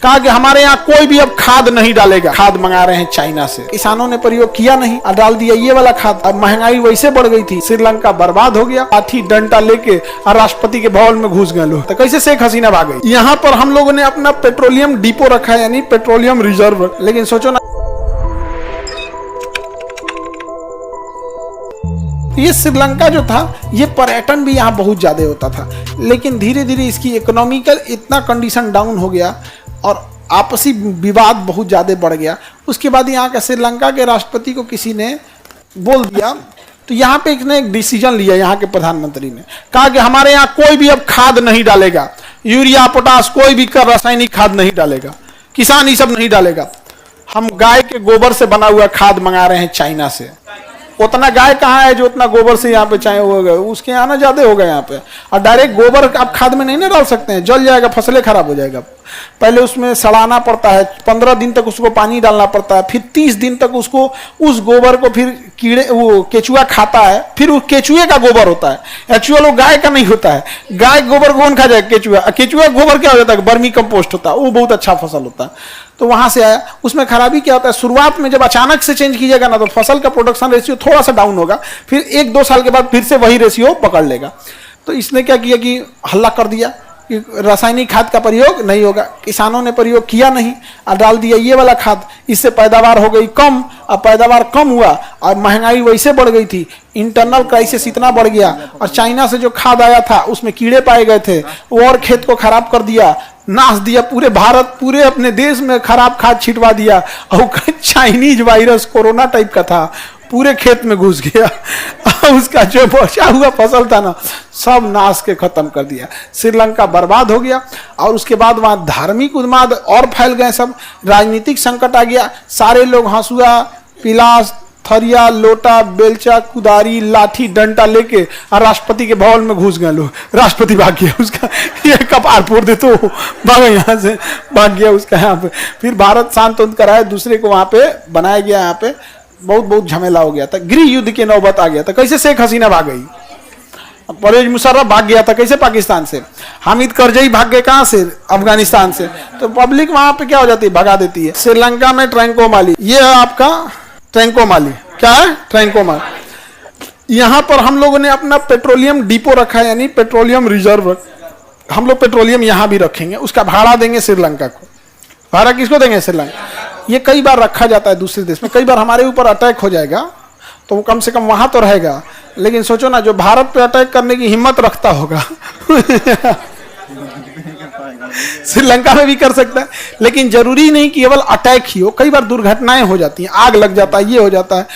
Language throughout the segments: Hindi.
कहा कि हमारे यहाँ कोई भी अब खाद नहीं डालेगा। खाद मंगा रहे हैं चाइना से। किसानों ने प्रयोग किया नहीं और डाल दिया ये वाला खाद। अब महंगाई वैसे बढ़ गई थी, श्रीलंका बर्बाद हो गया। लाठी डंडा लेके और राष्ट्रपति के भवन में घुस गए लोग। तो कैसे शेख हसीना भाग गई। यहाँ पर हम लोगों ने अपना पेट्रोलियम डिपो रखा है, यानी पेट्रोलियम रिजर्व। लेकिन सोचो ना, ये श्रीलंका जो था, ये पर्यटन भी यहाँ बहुत ज्यादा होता था, लेकिन धीरे धीरे इसकी इकोनॉमिकल इतना कंडीशन डाउन हो गया और आपसी विवाद बहुत ज्यादा बढ़ गया। उसके बाद यहाँ के श्रीलंका के राष्ट्रपति को किसी ने बोल दिया, तो यहाँ पे इसने एक डिसीजन लिया। यहाँ के प्रधानमंत्री ने कहा कि हमारे यहाँ कोई भी अब खाद नहीं डालेगा, यूरिया पोटास कोई भी रासायनिक खाद नहीं डालेगा, किसान ये सब नहीं डालेगा। हम गाय के गोबर से बना हुआ खाद मंगा रहे हैं चाइना से। उतना गाय कहाँ है जो उतना गोबर से यहाँ पे चाहे हो गए, उसके यहाँ ना ज्यादा हो गए यहाँ पे। और डायरेक्ट गोबर आप खाद में नहीं ना डाल सकते हैं, जल जाएगा, फसलें खराब हो जाएगा। पहले उसमें सड़ाना पड़ता है, 15 दिन तक उसको पानी डालना पड़ता है, फिर 30 दिन तक उसको उस गोबर को फिर कीड़े वो केचुआ खाता है, फिर उस केचुए का गोबर होता है। एक्चुअल वो गाय का नहीं होता है। गाय गोबर कौन खा जाएगा? केचुआ। केचुआ गोबर क्या हो जाता है? वर्मी कंपोस्ट होता है, वो बहुत अच्छा फसल होता है। तो वहां से आया। उसमें खराबी क्या होता है, शुरुआत में जब अचानक से चेंज कीजिएगा ना, तो फसल का प्रोडक्शन रेशियो थोड़ा सा डाउन होगा, फिर 1-2 साल के बाद फिर से वही रेशियो पकड़ लेगा। तो इसने क्या किया कि हल्ला कर दिया कि रासायनिक खाद का प्रयोग नहीं होगा। किसानों ने प्रयोग किया नहीं और डाल दिया ये वाला खाद। इससे पैदावार हो गई कम, और पैदावार कम हुआ और महंगाई वैसे बढ़ गई थी। इंटरनल क्राइसिस इतना बढ़ गया, और चाइना से जो खाद आया था उसमें कीड़े पाए गए थे, वो और खेत को खराब कर दिया, नाश दिया। पूरे भारत, पूरे अपने देश में खराब खाद छिटवा दिया। और चाइनीज वायरस कोरोना टाइप का था, पूरे खेत में घुस गया। उसका जो बचा हुआ फसल था ना, सब नाश के खत्म कर दिया। श्रीलंका बर्बाद हो गया। और उसके बाद वहां धार्मिक उन्माद और फैल गए, सब राजनीतिक संकट आ गया। सारे लोग हंसुआ, पिलास, थरिया, लोटा, बेलचा, कुदारी, लाठी डंडा लेके और राष्ट्रपति के भवन में घुस गए लोग। राष्ट्रपति भाग गया, उसका ये कपार फोड़ दे तो भागा, यहाँ से भाग गया उसका। यहाँ पे फिर भारत शांत कराया, दूसरे को वहां पे बनाया गया। यहाँ पे बहुत झमेला हो गया था, गृह युद्ध की नौबत आ गया था। कैसे शेख हसीना भाग गई, परवेज मुशर्रफ भाग गया था कैसे पाकिस्तान से, हामिद करजई भाग गए कहां से, अफगानिस्तान से। तो पब्लिक वहां पे क्या हो जाती है, भगा देती है। श्रीलंका में ट्रैंकोमाली, ये है आपका ट्रैंकोमाली। क्या है? ट्रैंकोमाली। यहाँ पर हम लोगों ने अपना पेट्रोलियम डिपो रखा है, यानी पेट्रोलियम रिजर्व। हम लोग पेट्रोलियम यहाँ भी रखेंगे, उसका भाड़ा देंगे श्रीलंका को। भाड़ा किसको देंगे? श्रीलंका। ये कई बार रखा जाता है दूसरे देश में, कई बार हमारे ऊपर अटैक हो जाएगा तो वो कम से कम वहां तो रहेगा। लेकिन सोचो ना, जो भारत पे अटैक करने की हिम्मत रखता होगा श्रीलंका में भी कर सकता है। लेकिन जरूरी नहीं कि केवल अटैक ही हो, कई बार दुर्घटनाएं हो जाती हैं, आग लग जाता है, ये हो जाता है।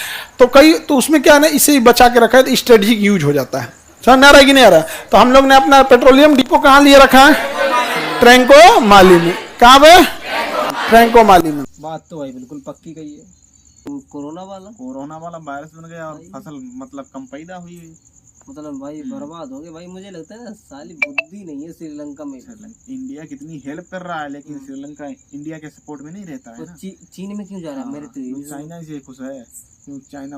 तो उसमें क्या है ना, इसे बचा के रखा है तो स्ट्रेटेजिक यूज हो जाता है। समझ में आ रहा है कि नहीं आ रहा? तो हम लोग ने अपना पेट्रोलियम डिपो कहाँ लिए रखा है? ट्रैंकोमाली में। कहाँ पे? ट्रैंकोमाली में। बात तो भाई बिल्कुल पक्की कही है। तो कोरोना वाला वायरस बन गया और फसल मतलब कम पैदा हुई, मतलब भाई बर्बाद हो गए। भाई मुझे लगता है ना, साली बुद्धि नहीं है श्रीलंका में। इंडिया कितनी हेल्प कर रहा है, लेकिन श्रीलंका इंडिया के सपोर्ट में नहीं रहता है तो ना। चीन में क्यों जा रहा है? मेरे तो चाइना से खुश है, क्यों चाइना